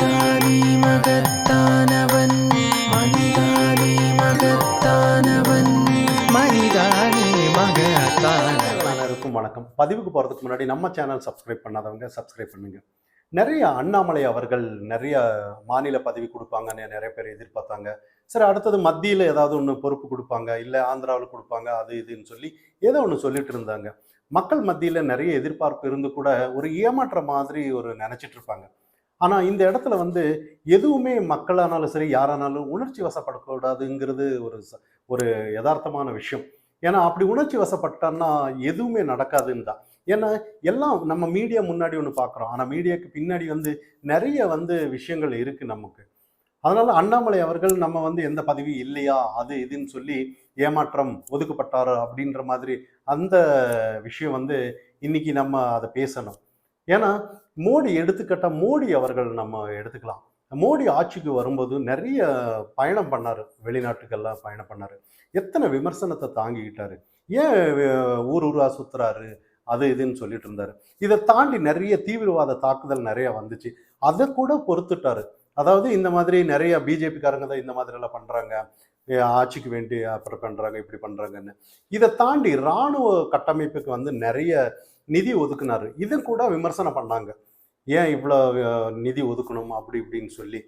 மனிதானே மகத்தானவன், மனிதானே மகத்தானவன், மனிதானே மகத்தானவன். அனைவருக்கும் வணக்கம். பதிவுக்கு போகிறதுக்கு முன்னாடி நம்ம சேனல் சப்ஸ்கிரைப் பண்ணாதவங்க சப்ஸ்கிரைப் பண்ணுங்க. நிறைய அண்ணாமலை அவர்கள் நிறைய மாநில பதவி கொடுப்பாங்கன்னு நிறைய பேர் எதிர்பார்த்தாங்க. சரி, அடுத்தது மத்தியில் ஏதாவது ஒன்று பொறுப்பு கொடுப்பாங்க, இல்லை ஆந்திராவில் கொடுப்பாங்க, அது இதுன்னு சொல்லி ஏதோ ஒன்று சொல்லிட்டு இருந்தாங்க. மக்கள் மத்தியில் நிறைய எதிர்பார்ப்பு இருந்து கூட ஒரு ஏமாற்ற மாதிரி ஒரு நினச்சிட்டு இருப்பாங்க. ஆனால் இந்த இடத்துல எதுவுமே மக்களானாலும் சரி யாரானாலும் உணர்ச்சி வசப்படக்கூடாதுங்கிறது ஒரு யதார்த்தமான விஷயம். ஏன்னா அப்படி உணர்ச்சி வசப்பட்டான்னா எதுவுமே நடக்காதுன்னு தான். ஏன்னா எல்லாம் நம்ம மீடியா முன்னாடி ஒன்று பார்க்குறோம், ஆனால் மீடியாவுக்கு பின்னாடி நிறைய விஷயங்கள் இருக்குது நமக்கு. அதனால அண்ணாமலை அவர்கள் நம்ம எந்த பதவி இல்லையா அது இதுன்னு சொல்லி ஏமாற்றம் ஒதுக்கப்பட்டாரு அப்படின்ற மாதிரி அந்த விஷயம் இன்னைக்கு நம்ம அதை பேசணும். ஏன்னா மோடி எடுத்துக்கிட்ட மோடி அவர்கள் நம்ம எடுத்துக்கலாம். மோடி ஆட்சிக்கு வரும்போது நிறைய பயணம் பண்ணாரு, வெளிநாட்டுக்கெல்லாம் பயணம் பண்ணாரு. எத்தனை விமர்சனத்தை தாங்கிக்கிட்டாரு, ஏன் ஊர் ஊரா சுத்துறாரு அது இதுன்னு சொல்லிட்டு இருந்தாரு. இதை தாண்டி நிறைய தீவிரவாத தாக்குதல் நிறைய வந்துச்சு, அதை கூட பொறுத்துட்டாரு. அதாவது இந்த மாதிரி நிறைய பிஜேபிக்காரங்க தான் இந்த மாதிரி எல்லாம் பண்றாங்க, ஆட்சிக்கு வேண்டி அப்புறம் பண்றாங்க இப்படி பண்றாங்கன்னு. இதை தாண்டி இராணுவ கட்டமைப்புக்கு நிறைய நிதி ஒதுக்குனாரு. இதை கூட விமர்சனம் பண்ணாங்க, ஏன் இவ்வளோ நிதி ஒதுக்கணும் அப்படி இப்படின்னு சொல்லி.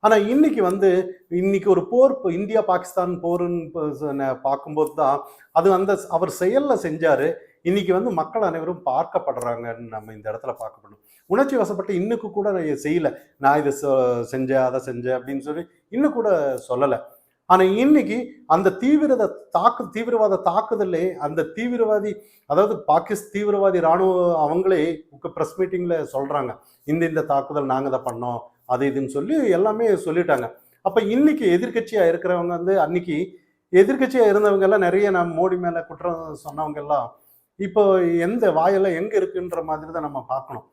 ஆனால் இன்னைக்கு ஒரு போர், இந்தியா பாகிஸ்தான் போருன்னு பார்க்கும்போது தான் அது அவர் செயலில் செஞ்சாரு. இன்னைக்கு மக்கள் அனைவரும் பார்க்கப்படுறாங்கன்னு நம்ம இந்த இடத்துல பார்க்கப்படணும். உணர்ச்சி வசப்பட்டு இன்னுக்கு கூட நான் செய்யலை, நான் இதை செஞ்சேன் அதை செஞ்சேன் அப்படின்னு சொல்லி இன்னும் கூட சொல்லலை. ஆனால் இன்னைக்கு அந்த தீவிரவாத தாக்குதலே அந்த தீவிரவாதி, அதாவது தீவிரவாதி இராணுவ அவங்களே ப்ரெஸ் மீட்டிங்ல சொல்றாங்க, இந்த தாக்குதல் நாங்கள் தான் பண்ணோம் அது இதுன்னு சொல்லி எல்லாமே சொல்லிட்டாங்க. அப்ப இன்னைக்கு எதிர்கட்சியா இருக்கிறவங்க அன்னைக்கு எதிர்கட்சியா இருந்தவங்க எல்லாம் நிறைய நம்ம மோடி மேல குற்றம் சொன்னவங்க எல்லாம் இப்போ எந்த வாயெல்லாம் எங்க இருக்குன்ற மாதிரி தான் நம்ம பார்க்கணும்.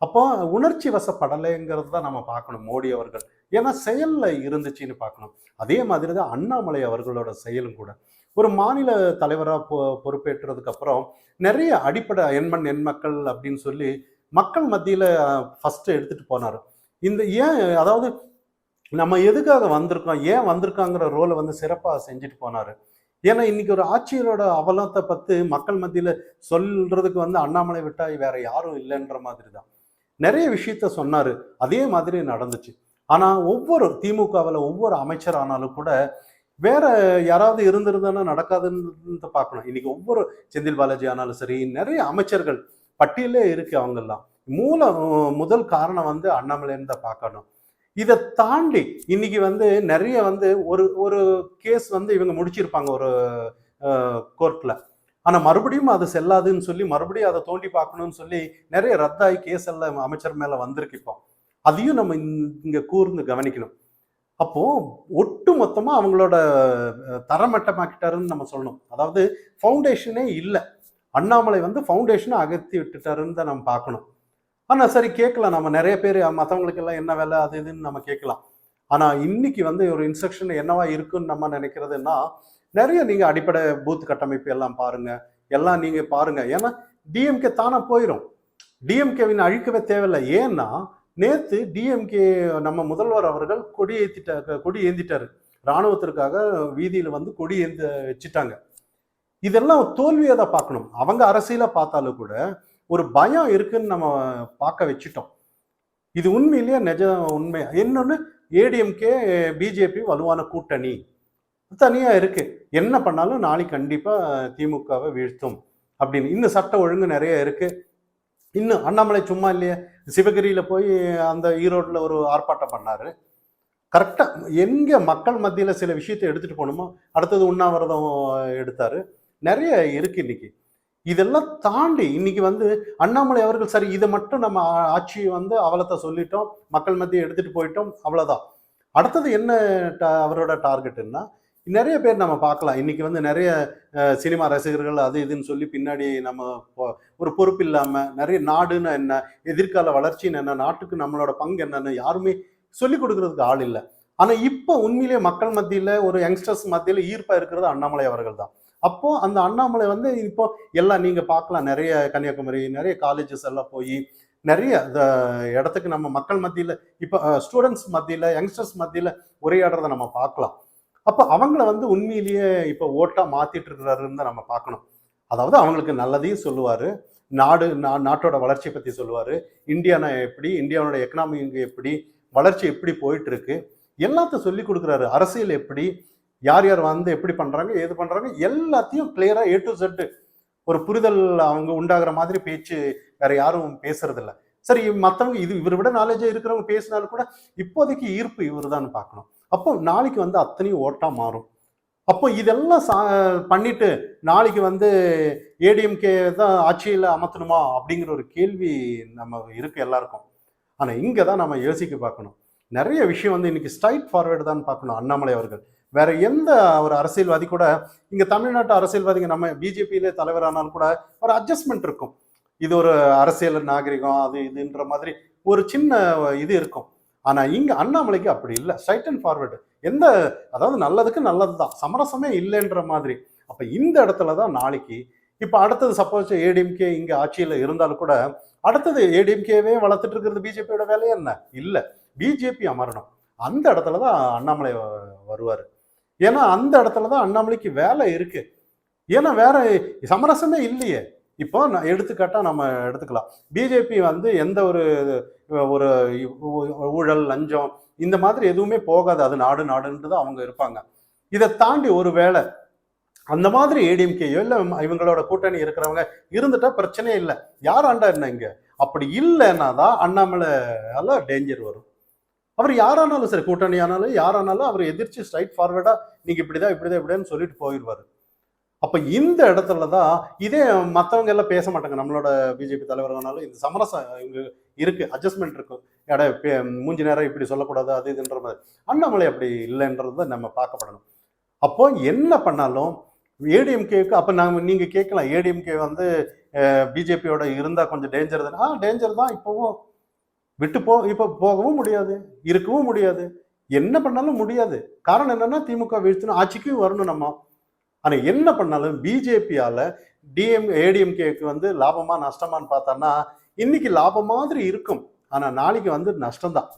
அப்போ உணர்ச்சி வசப்படலைங்கிறது தான் நம்ம பார்க்கணும் மோடி அவர்கள், ஏன்னா செயல்ல இருந்துச்சுன்னு பார்க்கணும். அதே மாதிரி தான் அண்ணாமலை அவர்களோட செயலும் கூட. ஒரு மாநில தலைவராக பொறுப்பேற்றதுக்கு அப்புறம் நிறைய அடிப்படை எண்மண் எண்மக்கள் அப்படின்னு சொல்லி மக்கள் மத்தியில ஃபர்ஸ்ட் எடுத்துட்டு போனாரு. அதாவது நம்ம எதுக்காக வந்திருக்கோம், ஏன் வந்திருக்காங்கிற ரோலை சிறப்பாக செஞ்சுட்டு போனாரு. ஏன்னா இன்னைக்கு ஒரு ஆட்சியரோட அவலத்தை பத்தி மக்கள் மத்தியில சொல்றதுக்கு அண்ணாமலை விட்டா வேற யாரும் இல்லைன்ற மாதிரி தான் நிறைய விஷயத்த சொன்னாரு. அதே மாதிரி நடந்துச்சு. ஆனா ஒவ்வொரு திமுகவில் ஒவ்வொரு அமைச்சர் ஆனாலும் கூட வேற யாராவது இருந்திருந்தானா நடக்காதுன்னு பார்க்கணும். இன்னைக்கு ஒவ்வொரு செந்தில் பாலாஜி ஆனாலும் சரி, நிறைய அமைச்சர்கள் பட்டியலே இருக்கு. அவங்கெல்லாம் முதல் காரணம் அண்ணாமலைன்னு தான் பார்க்கணும். இதை தாண்டி இன்னைக்கு நிறைய ஒரு கேஸ் இவங்க முடிச்சிருப்பாங்க ஒரு கோர்ட்ல. ஆனா மறுபடியும் அது செல்லாதுன்னு சொல்லி மறுபடியும் அதை தோண்டி பார்க்கணும்னு சொல்லி நிறைய ரத்தாயி கேஸ் எல்லாம் அமைச்சர் மேல வந்திருக்கு. இப்போ அதையும் நம்ம இங்க கூர்ந்து கவனிக்கணும். அப்போ ஒட்டு மொத்தமா அவங்களோட தரமட்டமாக்கிட்டாருன்னு நம்ம சொல்லணும். அதாவது ஃபவுண்டேஷனே இல்லை, அண்ணாமலை ஃபவுண்டேஷனை அகற்றி விட்டுட்டாருன்னு தான் நம்ம பார்க்கணும். ஆனா சரி, கேட்கலாம் நம்ம நிறைய பேர், மற்றவங்களுக்கு எல்லாம் என்ன வேலை அது இதுன்னு நம்ம கேட்கலாம். ஆனா இன்னைக்கு ஒரு இன்ஸ்ட்ரக்ஷன் என்னவா இருக்குன்னு நம்ம நினைக்கிறதுன்னா, நிறைய நீங்க அடிப்படை பூத் கட்டமைப்பு எல்லாம் பாருங்க, எல்லாம் நீங்க பாருங்க. ஏன்னா டிஎம்கே தானா போயிடும், டிஎம்கேவின் அழிக்கவே தேவையில்லை. ஏன்னா நேத்து டிஎம்கே நம்ம முதல்வர் அவர்கள் கொடி ஏந்திட்டாரு, இராணுவத்திற்காக வீதியில கொடி வச்சுட்டாங்க. இதெல்லாம் தோல்வியை தான் பார்க்கணும். அவங்க அரசியல பார்த்தாலும் கூட ஒரு பயம் இருக்குன்னு நம்ம பார்க்க வச்சுட்டோம். இது உண்மையிலேயே உண்மை. இன்னொன்னு, ஏடிஎம்கே பிஜேபி வலுவான கூட்டணி தனியா இருக்கு, என்ன பண்ணாலும் நாளைக்கு கண்டிப்பா திமுகவை வீழ்த்தும் அப்படின்னு. இன்னும் சட்ட ஒழுங்கு நிறைய இருக்கு. இன்னும் அண்ணாமலை சும்மா இல்லையே, சிவகிரியில போய் அந்த ஈரோடுல ஒரு ஆர்ப்பாட்டம் பண்ணாரு. கரெக்டா எங்க மக்கள் மத்தியில சில விஷயத்தை எடுத்துட்டு போகணுமோ அடுத்தது உண்ணாவிரதம் எடுத்தாரு. நிறைய இருக்கு இன்னைக்கு. இதெல்லாம் தாண்டி இன்னைக்கு அண்ணாமலை அவர்கள் சரி, இதை மட்டும் நம்ம ஆட்சி அவலத்தை சொல்லிட்டோம், மக்கள் மத்திய எடுத்துட்டு போயிட்டோம், அவ்வளவுதான். அடுத்தது என்ன அவரோட டார்கெட்னா, நிறைய பேர் நம்ம பார்க்கலாம் இன்னைக்கு நிறைய சினிமா ரசிகர்கள் அது இதுன்னு சொல்லி பின்னாடி நம்ம ஒரு பொறுப்பு இல்லாம நிறைய நாடுன்னு என்ன, எதிர்கால வளர்ச்சின்னு என்ன, நாட்டுக்கு நம்மளோட பங்கு என்னன்னு யாருமே சொல்லி கொடுக்கறதுக்கு ஆள் இல்லை. ஆனா இப்ப உண்மையிலேயே மக்கள் மத்தியில ஒரு யங்ஸ்டர்ஸ் மத்தியில ஈர்ப்பா இருக்கிறது அண்ணாமலை அவர்கள் தான். அப்போ அந்த அண்ணாமலை இப்போ எல்லாம் நீங்க பார்க்கலாம், நிறைய கன்னியாகுமரி நிறைய காலேஜஸ் எல்லாம் போய் நிறைய இந்த இடத்துக்கு நம்ம மக்கள் மத்தியில் இப்போ ஸ்டூடெண்ட்ஸ் மத்தியில் யங்ஸ்டர்ஸ் மத்தியில் உரையாடுறதை நம்ம பார்க்கலாம். அப்போ அவங்கள வந்து உண்மையிலேயே இப்போ ஓட்டாக மாற்றிட்டு இருக்கிறாருன்னு தான் நம்ம பார்க்கணும். அதாவது அவங்களுக்கு நல்லதையும் சொல்லுவார், நாட்டோட வளர்ச்சியை பற்றி சொல்லுவார், இந்தியானா எப்படி, இந்தியாவோட எக்கனாமி எப்படி, வளர்ச்சி எப்படி போயிட்டு இருக்கு, எல்லாத்தையும் சொல்லி கொடுக்குறாரு. அரசியல் எப்படி, யார் யார் வந்து எப்படி பண்ணுறாங்க, ஏது பண்ணுறாங்க, எல்லாத்தையும் கிளியராக A to Z ஒரு புரிதல் அவங்க உண்டாகிற மாதிரி பேச்சு வேற யாரும் பேசுறதில்ல. சரி, மற்றவங்க இவரை விட நாலேஜா இருக்கிறவங்க பேசினாலும் கூட இப்போதைக்கு ஈர்ப்பு இவர் தான் பார்க்கணும். அப்போ நாளைக்கு வந்து அத்தனையும் ஓட்டா மாறும். அப்போ இதெல்லாம் பண்ணிட்டு நாளைக்கு வந்து ஏடிஎம்கே தான் ஆட்சியில் அமர்த்தணுமா அப்படிங்கிற ஒரு கேள்வி நம்ம இருக்கு எல்லாருக்கும். ஆனால் இங்கே தான் நம்ம யோசிக்க பார்க்கணும். நிறைய விஷயம் வந்து இன்னைக்கு ஸ்ட்ரைட் ஃபார்வேர்டு தான் பார்க்கணும் அண்ணாமலை அவர்கள். வேற எந்த ஒரு அரசியல்வாதி கூட இங்க தமிழ்நாட்டு அரசியல்வாதிங்க நம்ம பிஜேபியிலே தலைவரானாலும் கூட ஒரு அட்ஜஸ்ட்மெண்ட் இருக்கும். இது ஒரு அரசியல் நாகரிகம் அது இதுன்ற மாதிரி ஒரு சின்ன இது இருக்கும். ஆனா இங்க அண்ணாமலைக்கு அப்படி இல்லை, ஸ்ட்ரைட் அண்ட் ஃபார்வர்டு. அதாவது நல்லதுக்கு நல்லது தான், சமரசமே இல்லைன்ற மாதிரி. அப்ப இந்த இடத்துல தான் நாளைக்கு இப்ப அடுத்தது சப்போஸ் ஏடிஎம்கே இங்க ஆட்சியில இருந்தாலும் கூட அடுத்தது ஏடிஎம்கேவே வளர்த்துட்டு இருக்கிறது பிஜேபியோட வேலையே என்ன இல்லை, பிஜேபி அமரணும். அந்த இடத்துல தான் அண்ணாமலை வருவார். ஏன்னா அந்த இடத்துல தான் அண்ணாமலைக்கு வேலை இருக்கு. ஏன்னா வேற சமரசமே இல்லையே. இப்போ நான் எடுத்துக்காட்டா நம்ம எடுத்துக்கலாம், பிஜேபி வந்து எந்த ஒரு ஒரு ஊழல் லஞ்சம் இந்த மாதிரி எதுவுமே போகாது, அது நாடுன்றது தான் அவங்க இருப்பாங்க. இதை தாண்டி ஒரு வேளை அந்த மாதிரி ஏடிஎம்கேயோ இல்லை இவங்களோட கூட்டணி இருக்கிறவங்க இருந்துட்டா பிரச்சனையே இல்லை, யார் ஆண்டா என்ன இங்க. அப்படி இல்லைன்னா தான் அண்ணாமலை டேஞ்சர் வரும். அவர் யாரானாலும் சரி, கூட்டணி ஆனாலும் யாரானாலும் அவர் எதிர்த்து ஸ்ட்ரைட் ஃபார்வர்டா நீங்க இப்படிதான் சொல்லிட்டு போயிடுவாரு. அப்ப இந்த இடத்துல தான் இதே மற்றவங்க எல்லாம் பேச மாட்டாங்க. நம்மளோட பிஜேபி தலைவர்களானாலும் இந்த சமரசம் இங்க இருக்கு, அட்ஜஸ்ட்மெண்ட் இருக்கும். மூஞ்சி நேரம் இப்படி சொல்லக்கூடாது அது இதுன்ற மாதிரி. அண்ணாமலை அப்படி இல்லைன்றது நம்ம பார்க்கப்படணும். அப்போ என்ன பண்ணாலும் ஏடிஎம்கேக்கு அப்ப நீங்க கேட்கலாம், ஏடிஎம்கே வந்து பிஜேபியோட இருந்தா கொஞ்சம் டேஞ்சர் தான். டேஞ்சர் தான். இப்பவும் இப்போ போகவும் முடியாது, இருக்கவும் முடியாது, என்ன பண்ணாலும் முடியாது. காரணம் என்னன்னா திமுக வீழ்த்தணும், ஆட்சிக்கும் வரணும் நம்ம. ஆனா என்ன பண்ணாலும் பிஜேபியால ஏடிஎம்கேக்கு வந்து லாபமா நஷ்டமான்னு பார்த்தோம்னா இன்னைக்கு லாபம் மாதிரி இருக்கும், ஆனா நாளைக்கு வந்து நஷ்டம்தான்.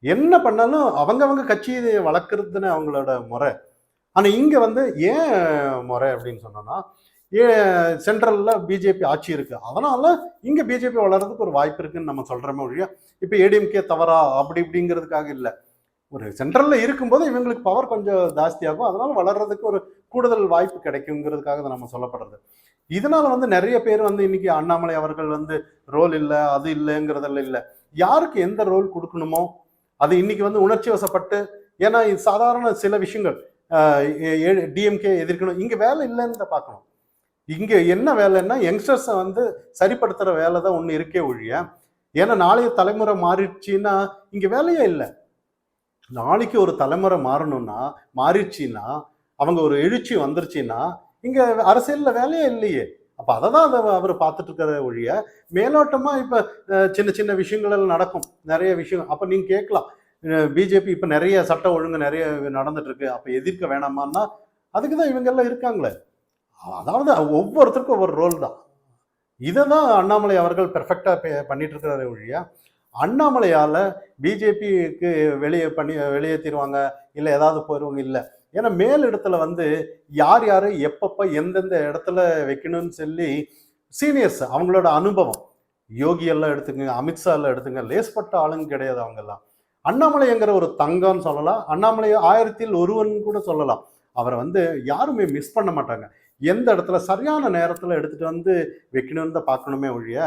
என்ன பண்ணாலும் அவங்க கட்சி வளர்க்கறதுன்னு அவங்களோட முறை. ஆனா இங்க வந்து ஏன் முறை அப்படின்னு சொன்னோம்னா சென்ட்ரல்ல பிஜேபி ஆட்சி இருக்கு, அதனால இங்க பிஜேபி வளர்றதுக்கு ஒரு வாய்ப்பு இருக்குன்னு நம்ம சொல்றோமே ஒழிய இப்ப ஏடிஎம்கே தவறா அப்படி இப்படிங்கிறதுக்காக இல்லை. ஒரு சென்ட்ரல்ல இருக்கும்போது இவங்களுக்கு பவர் கொஞ்சம் ஜாஸ்தியாகும், அதனால வளர்றதுக்கு ஒரு கூடுதல் வாய்ப்பு கிடைக்குங்கிறதுக்காக நம்ம சொல்லப்படுறது. இதனால வந்து நிறைய பேர் வந்து இன்னைக்கு அண்ணாமலை அவர்கள் வந்து ரோல் இல்லை அது இல்லைங்கிறதுல இல்லை, யாருக்கு எந்த ரோல் கொடுக்கணுமோ அது இன்னைக்கு வந்து உணர்ச்சி வசப்பட்டு. ஏன்னா சாதாரண சில விஷயங்கள் டிஎம்கே எதிர்க்கணும், இங்க வேலை இல்லைன்னு பார்க்கணும். இங்க என்ன வேலைன்னா யங்ஸ்டர்ஸை வந்து சரிப்படுத்துற வேலை தான் ஒண்ணு இருக்கே ஒழிய. ஏன்னா நாளைய தலைமுறை மாறிடுச்சுன்னா இங்க வேலையே இல்லை. நாளைக்கு ஒரு தலைமுறை மாறிடுச்சுன்னா அவங்க ஒரு எழுச்சி வந்துருச்சுன்னா இங்க அரசியல்ல வேலையே இல்லையே. அப்ப அதை தான் அவர் பார்த்துட்டு இருக்கிற ஒழிய மேலோட்டமா இப்ப சின்ன சின்ன விஷயங்கள் எல்லாம் நடக்கும், நிறைய விஷயம். அப்ப நீங்க கேட்கலாம், பிஜேபி இப்ப நிறைய சட்ட ஒழுங்கு நிறைய நடந்துட்டு இருக்கு, அப்ப எதிர்க்க வேணாமான்னா அதுக்குதான் இவங்க எல்லாம் இருக்காங்களே. அதாவது ஒவ்வொருத்தருக்கும் ஒவ்வொரு ரோல் தான். இதை தான் அண்ணாமலை அவர்கள் பெர்ஃபெக்டா பண்ணிட்டு இருக்கிறாரு ஒழிய அண்ணாமலையால பிஜேபிக்கு வெளியேற்றிடுவாங்க இல்லை ஏதாவது போயிடுவாங்க இல்லை. ஏன்னா மேல் இடத்துல வந்து யார் யாரு எப்பப்ப எந்தெந்த இடத்துல வைக்கணும்னு சொல்லி சீனியர்ஸ் அவங்களோட அனுபவம், யோகி எல்லாம் எடுத்துங்க, அமித்ஷா எல்லாம் எடுத்துங்க, லேஸ்பட்ட ஆளுங்க கிடையாது அவங்க எல்லாம். அண்ணாமலைங்கிற ஒரு தங்கம்னு சொல்லலாம், அண்ணாமலை 1000ல் ஒருவன் கூட சொல்லலாம். அவரை வந்து யாருமே மிஸ் பண்ண மாட்டாங்க. எந்த இடத்துல சரியான நேரத்துல எடுத்துட்டு வந்து வைக்கணும்னு தான் பார்க்கணுமே ஒழிய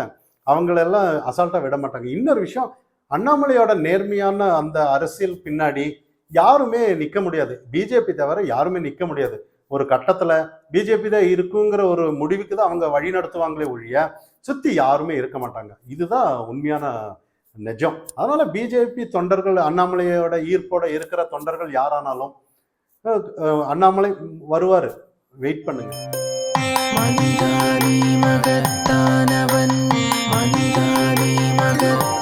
அவங்களெல்லாம் அசால்ட்டா விட மாட்டாங்க. இன்னொரு விஷயம், அண்ணாமலையோட நேர்மையான அந்த அரசியல் பின்னாடி யாருமே நிக்க முடியாது, பிஜேபி தவிர யாருமே நிக்க முடியாது. ஒரு கட்டத்துல பிஜேபி தான் இருக்குங்கிற ஒரு முடிவுக்கு தான் அவங்க வழி நடத்துவாங்களே ஒழிய சுத்தி யாருமே இருக்க மாட்டாங்க. இதுதான் உண்மையான நிஜம். அதனால பிஜேபி தொண்டர்கள், அண்ணாமலையோட ஈர்ப்போட இருக்கிற தொண்டர்கள் யாரானாலும் அண்ணாமலை வருவாரு, வெயிட் பண்ணுங்க. மனிதானி மகத்தானவன், மனிதானி மகத்தானவன்.